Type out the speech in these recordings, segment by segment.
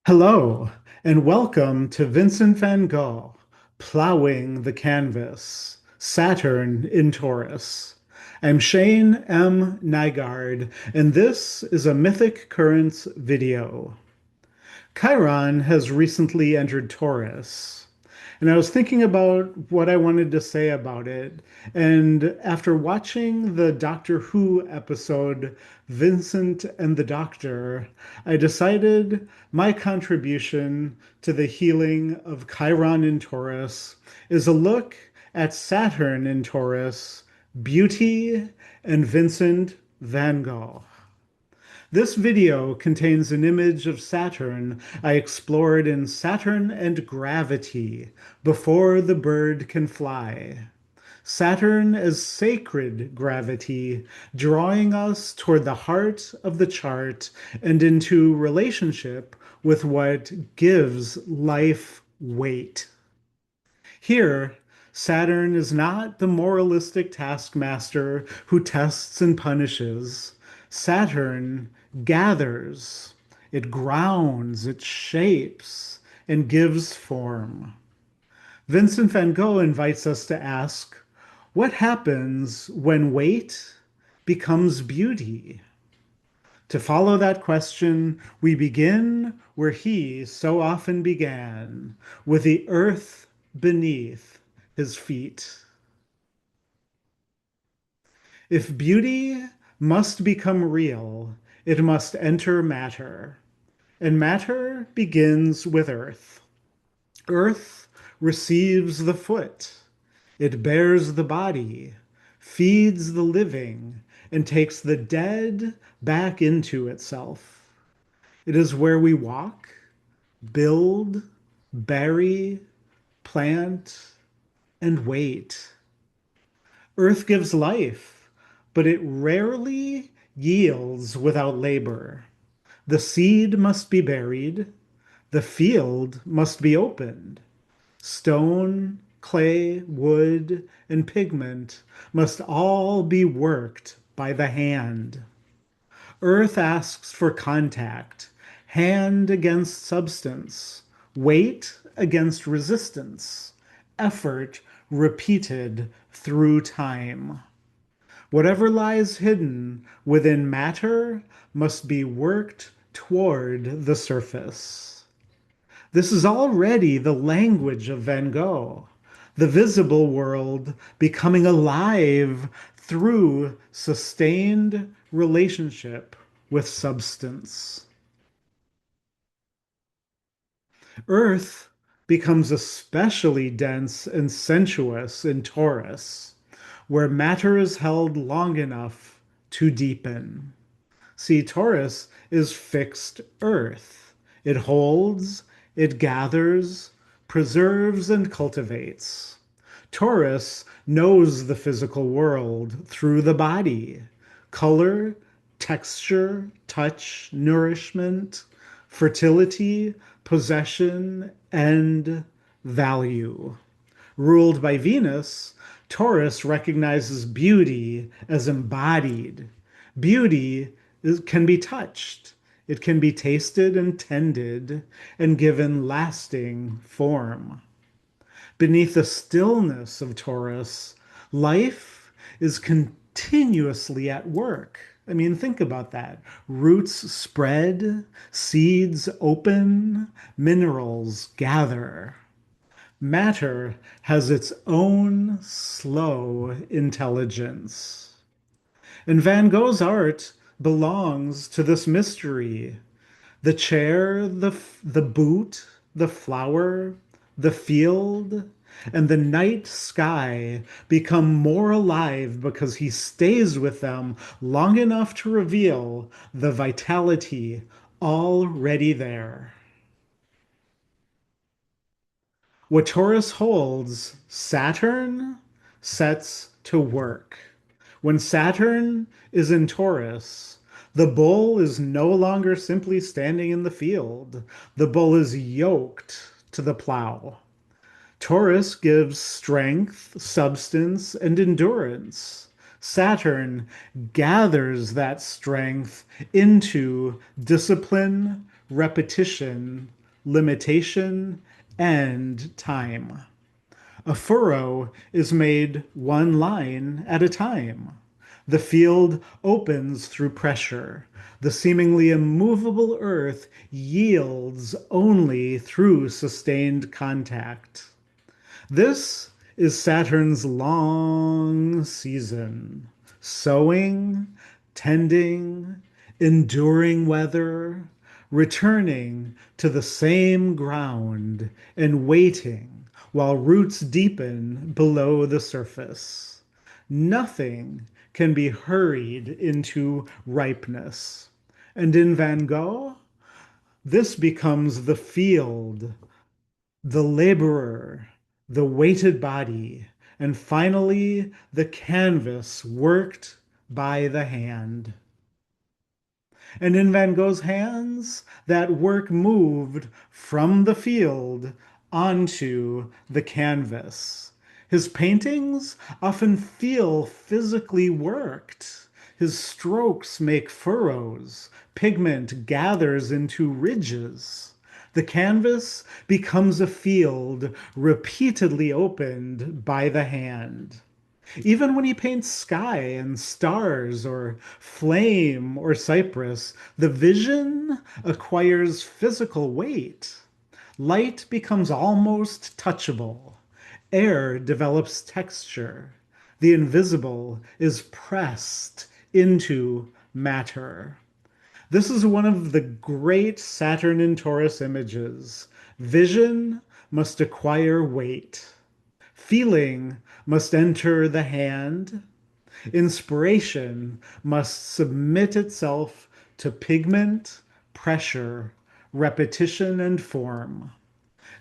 Hello, and welcome to Vincent van Gogh, Plowing the Canvas, Saturn in Taurus. I'm Shane M. Nygaard, and this is a Mythic Currents video. Chiron has recently entered Taurus, and I was thinking about what I wanted to say about it. And after watching the Doctor Who episode, Vincent and the Doctor, I decided my contribution to the healing of Chiron in Taurus is a look at Saturn in Taurus, beauty, and Vincent van Gogh. This video contains an image of Saturn I explored in Saturn and Gravity before the bird can fly. Saturn as sacred gravity, drawing us toward the heart of the chart and into relationship with what gives life weight. Here, Saturn is not the moralistic taskmaster who tests and punishes. Saturn gathers, it grounds, it shapes, and gives form. Vincent van Gogh invites us to ask, what happens when weight becomes beauty? To follow that question, we begin where he so often began, with the earth beneath his feet. If beauty must become real, it must enter matter, and matter begins with earth. Earth receives the foot, it bears the body, feeds the living, and takes the dead back into itself. It is where we walk, build, bury, plant, and wait. Earth gives life, but it rarely yields without labor. The seed must be buried, the field must be opened. Stone, clay, wood, and pigment must all be worked by the hand. Earth asks for contact, hand against substance, weight against resistance, effort repeated through time. Whatever lies hidden within matter must be worked toward the surface. This is already the language of Van Gogh, the visible world becoming alive through sustained relationship with substance. Earth becomes especially dense and sensuous in Taurus, where matter is held long enough to deepen. See, Taurus is fixed earth. It holds, it gathers, preserves, and cultivates. Taurus knows the physical world through the body, color, texture, touch, nourishment, fertility, possession, and value. Ruled by Venus, Taurus recognizes beauty as embodied. Beauty can be touched, it can be tasted and tended and given lasting form. Beneath the stillness of Taurus, life is continuously at work. I mean, think about that. Roots spread, seeds open, minerals gather. Matter has its own slow intelligence. And Van Gogh's art belongs to this mystery. The chair, the boot, the flower, the field, and the night sky become more alive because he stays with them long enough to reveal the vitality already there. What Taurus holds, Saturn sets to work. When Saturn is in Taurus, the bull is no longer simply standing in the field. The bull is yoked to the plow. Taurus gives strength, substance, and endurance. Saturn gathers that strength into discipline, repetition, limitation, and time. A furrow is made one line at a time. The field opens through pressure. The seemingly immovable earth yields only through sustained contact. This is Saturn's long season, sowing, tending, enduring weather, returning to the same ground and waiting while roots deepen below the surface. Nothing can be hurried into ripeness. And in Van Gogh, this becomes the field, the laborer, the weighted body, and finally the canvas worked by the hand. And in Van Gogh's hands, that work moved from the field onto the canvas. His paintings often feel physically worked. His strokes make furrows. Pigment gathers into ridges. The canvas becomes a field repeatedly opened by the hand. Even when he paints sky and stars or flame or cypress, the vision acquires physical weight. Light becomes almost touchable. Air develops texture. The invisible is pressed into matter. This is one of the great Saturn in Taurus images. Vision must acquire weight. Feeling must enter the hand. Inspiration must submit itself to pigment, pressure, repetition, and form.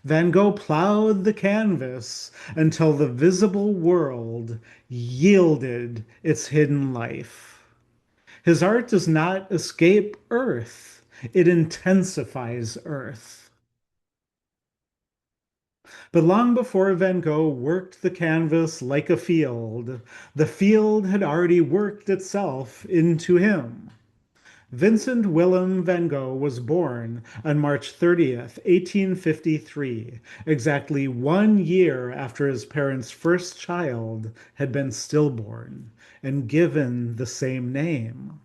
Van Gogh plowed the canvas until the visible world yielded its hidden life. His art does not escape earth, it intensifies earth. But long before Van Gogh worked the canvas like a field, the field had already worked itself into him. Vincent Willem van Gogh was born on March 30th, 1853, exactly 1 year after his parents' first child had been stillborn and given the same name.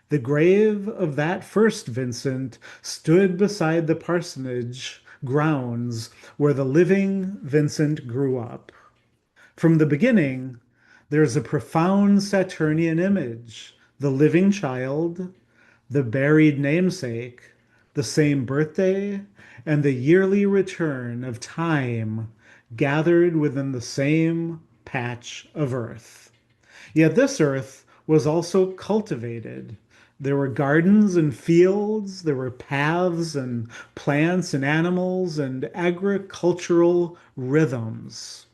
The grave of that first Vincent stood beside the parsonage grounds where the living Vincent grew up. From the beginning, there's a profound Saturnian image, the living child, the buried namesake, the same birthday, and the yearly return of time gathered within the same patch of earth. Yet this earth was also cultivated. There were gardens and fields, there were paths and plants and animals and agricultural rhythms.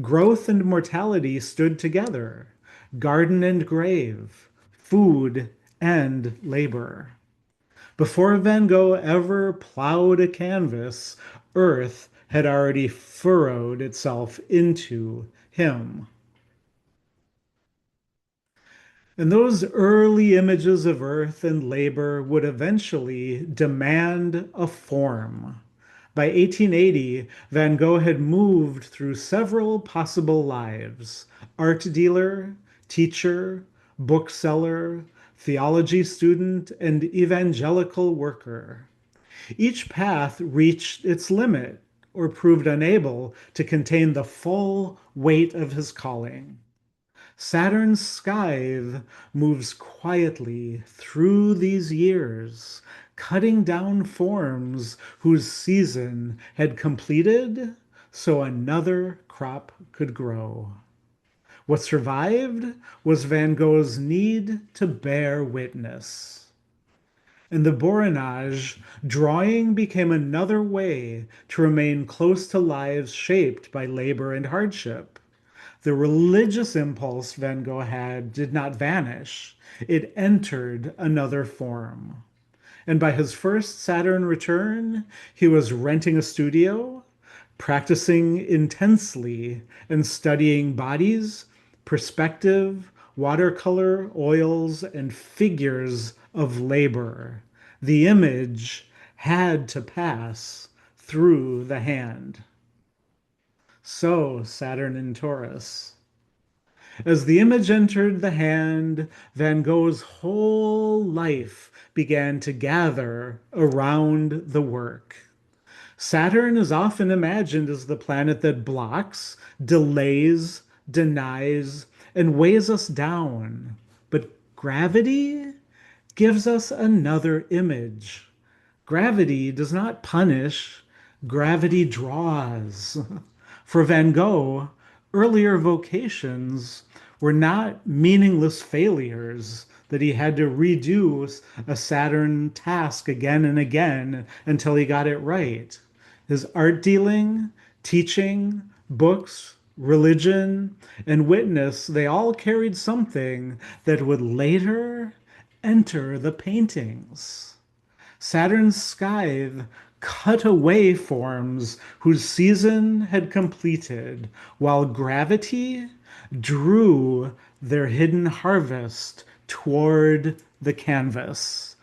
Growth and mortality stood together, garden and grave, food and labor. Before Van Gogh ever plowed a canvas, earth had already furrowed itself into him. And those early images of earth and labor would eventually demand a form. By 1880, Van Gogh had moved through several possible lives: art dealer, teacher, bookseller, theology student, and evangelical worker. Each path reached its limit or proved unable to contain the full weight of his calling. Saturn's scythe moves quietly through these years, cutting down forms whose season had completed so another crop could grow. What survived was Van Gogh's need to bear witness. In the Borinage, drawing became another way to remain close to lives shaped by labor and hardship. The religious impulse Van Gogh had did not vanish. It entered another form. And by his first Saturn return, he was renting a studio, practicing intensely, and studying bodies, perspective, watercolor, oils, and figures of labor. The image had to pass through the hand. So Saturn in Taurus. As the image entered the hand, Van Gogh's whole life began to gather around the work. Saturn is often imagined as the planet that blocks, delays, denies, and weighs us down. But gravity gives us another image. Gravity does not punish, gravity draws. For Van Gogh, earlier vocations were not meaningless failures that he had to redo a Saturn task again and again until he got it right. His art dealing, teaching, books, religion, and witness, they all carried something that would later enter the paintings. Saturn's scythe cut away forms whose season had completed, while gravity drew their hidden harvest toward the canvas.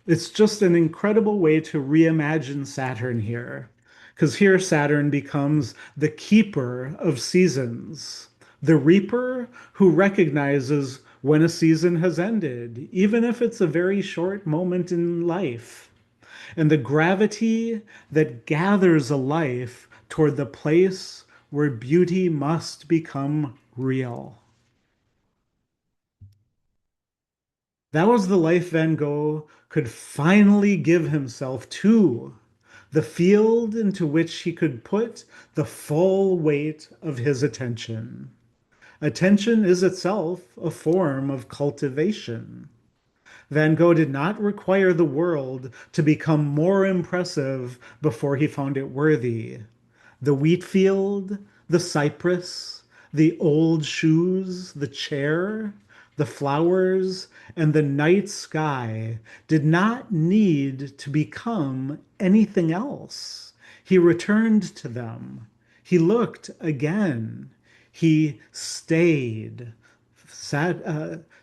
It's just an incredible way to reimagine Saturn here, because here Saturn becomes the keeper of seasons, the reaper who recognizes when a season has ended, even if it's a very short moment in life, and the gravity that gathers a life toward the place where beauty must become real. That was the life Van Gogh could finally give himself to, the field into which he could put the full weight of his attention. Attention is itself a form of cultivation. Van Gogh did not require the world to become more impressive before he found it worthy. The wheat field, the cypress, the old shoes, the chair, the flowers, and the night sky did not need to become anything else. He returned to them. He looked again. He stayed.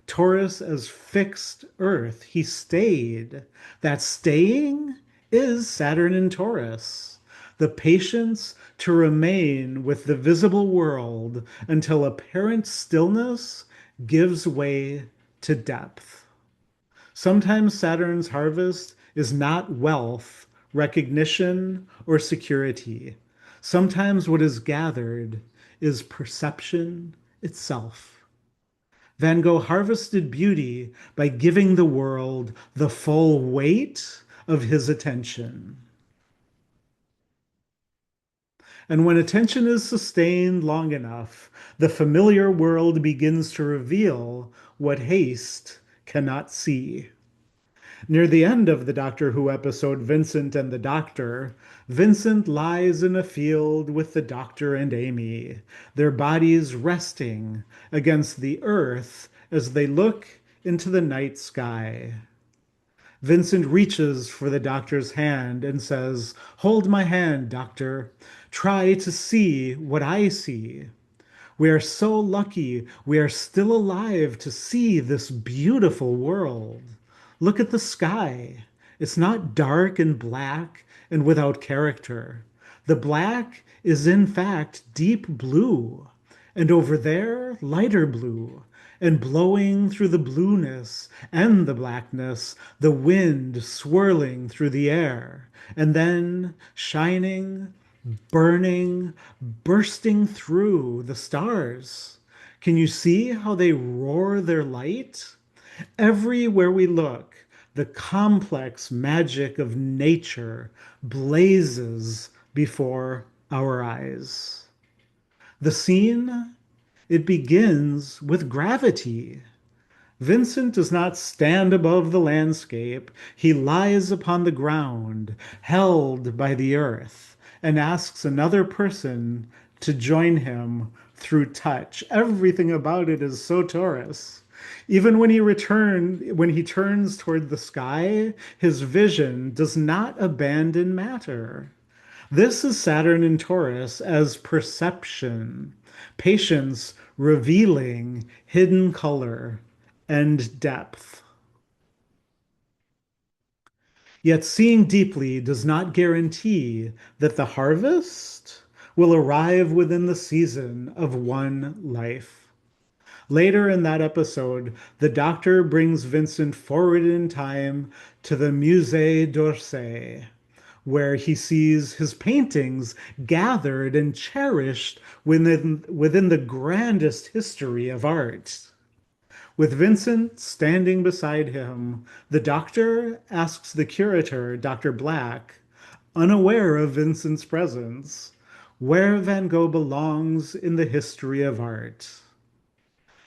Taurus as fixed Earth. He stayed. That staying is Saturn in Taurus. The patience to remain with the visible world until apparent stillness gives way to depth. Sometimes Saturn's harvest is not wealth, recognition, or security. Sometimes what is gathered is perception itself. Van Gogh harvested beauty by giving the world the full weight of his attention. And when attention is sustained long enough, the familiar world begins to reveal what haste cannot see. Near the end of the Doctor Who episode, Vincent and the Doctor, Vincent lies in a field with the Doctor and Amy, their bodies resting against the earth as they look into the night sky. Vincent reaches for the Doctor's hand and says, "Hold my hand, Doctor. Try to see what I see. We are so lucky we are still alive to see this beautiful world. Look at the sky. It's not dark and black and without character. The black is in fact deep blue, and over there lighter blue, and blowing through the blueness and the blackness, the wind swirling through the air, and then shining, burning, bursting through the stars. Can you see how they roar their light? Everywhere we look, the complex magic of nature blazes before our eyes. The scene, it begins with gravity. Vincent does not stand above the landscape. He lies upon the ground, held by the earth, and asks another person to join him through touch. Everything about it is so Taurus. Even when he turns toward the sky, his vision does not abandon matter. This is Saturn in Taurus as perception, patience revealing hidden color and depth. Yet seeing deeply does not guarantee that the harvest will arrive within the season of one life. Later in that episode, the doctor brings Vincent forward in time to the Musée d'Orsay, where he sees his paintings gathered and cherished within the grandest history of art. With Vincent standing beside him, the doctor asks the curator, Dr. Black, unaware of Vincent's presence, where Van Gogh belongs in the history of art.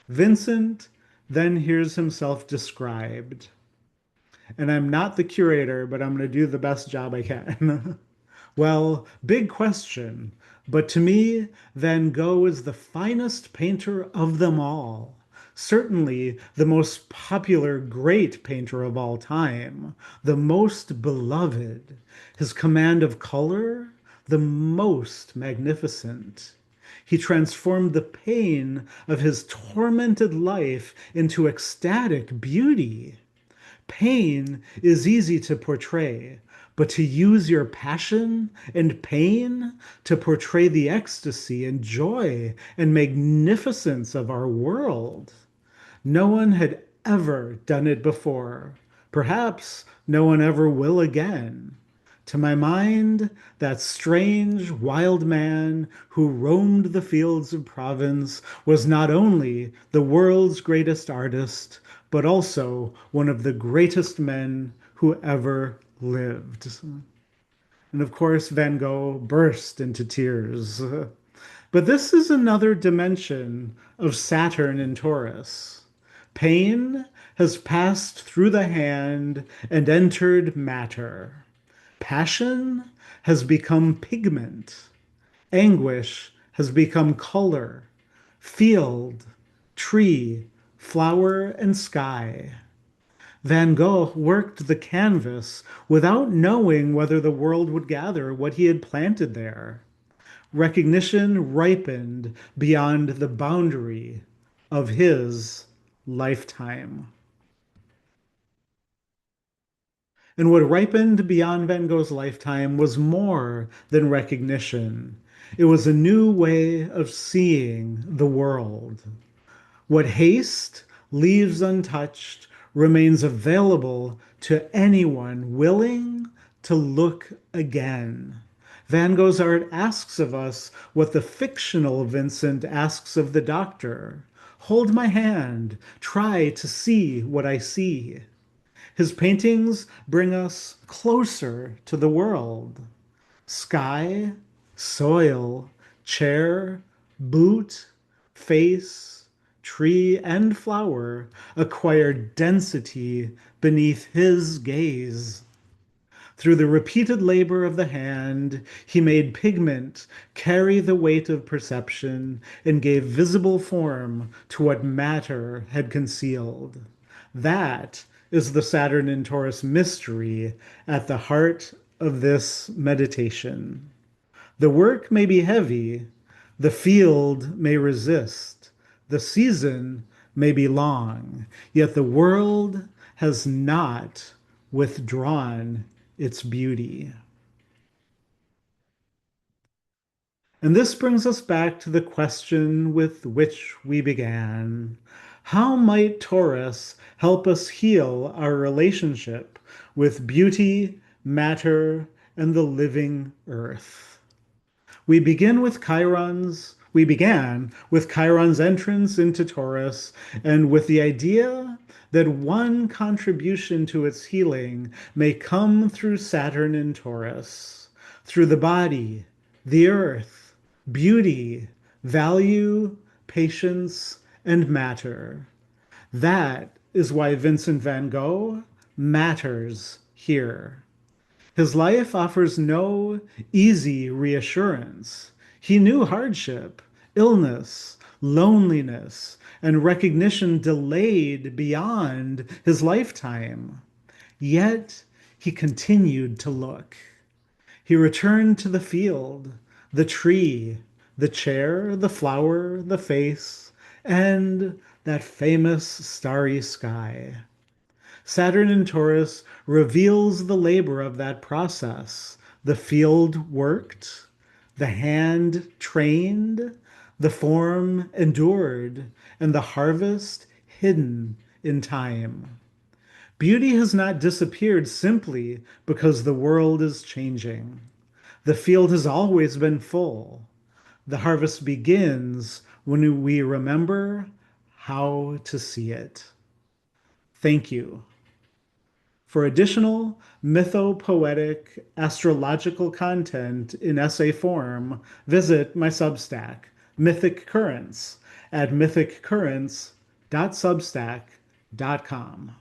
Vincent then hears himself described, and I'm not the curator, but I'm going to do the best job I can. Well, big question, but to me, Van Gogh is the finest painter of them all. Certainly the most popular great painter of all time, the most beloved, his command of color, the most magnificent. He transformed the pain of his tormented life into ecstatic beauty. Pain is easy to portray, but to use your passion and pain to portray the ecstasy and joy and magnificence of our world. No one had ever done it before. Perhaps no one ever will again. To my mind, that strange, wild man who roamed the fields of Provence was not only the world's greatest artist, but also one of the greatest men who ever lived. And of course, Van Gogh burst into tears. But this is another dimension of Saturn in Taurus. Pain has passed through the hand and entered matter. Passion has become pigment. Anguish has become color, field, tree, flower, and sky. Van Gogh worked the canvas without knowing whether the world would gather what he had planted there. Recognition ripened beyond the boundary of his lifetime. And what ripened beyond Van Gogh's lifetime was more than recognition. It was a new way of seeing the world. What haste leaves untouched remains available to anyone willing to look again. Van Gogh's art asks of us what the fictional Vincent asks of the doctor. Hold my hand, try to see what I see. His paintings bring us closer to the world. Sky, soil, chair, boot, face, tree, and flower acquire density beneath his gaze. Through the repeated labor of the hand, he made pigment carry the weight of perception and gave visible form to what matter had concealed. That is the Saturn in Taurus mystery at the heart of this meditation. The work may be heavy, the field may resist, the season may be long, yet the world has not withdrawn its beauty. And this brings us back to the question with which we began. How might Taurus help us heal our relationship with beauty, matter, and the living earth? We began with Chiron's entrance into Taurus and with the idea that one contribution to its healing may come through Saturn in Taurus, through the body, the earth, beauty, value, patience, and matter. That is why Vincent van Gogh matters here. His life offers no easy reassurance. He knew hardship, illness, loneliness, and recognition delayed beyond his lifetime. Yet he continued to look. He returned to the field, the tree, the chair, the flower, the face, and that famous starry sky. Saturn in Taurus reveals the labor of that process, the field worked, the hand trained, the form endured, and the harvest hidden in time. Beauty has not disappeared simply because the world is changing. The field has always been full. The harvest begins when we remember how to see it. Thank you. For additional mythopoetic astrological content in essay form, visit my Substack, Mythic Currents, at mythiccurrents.substack.com.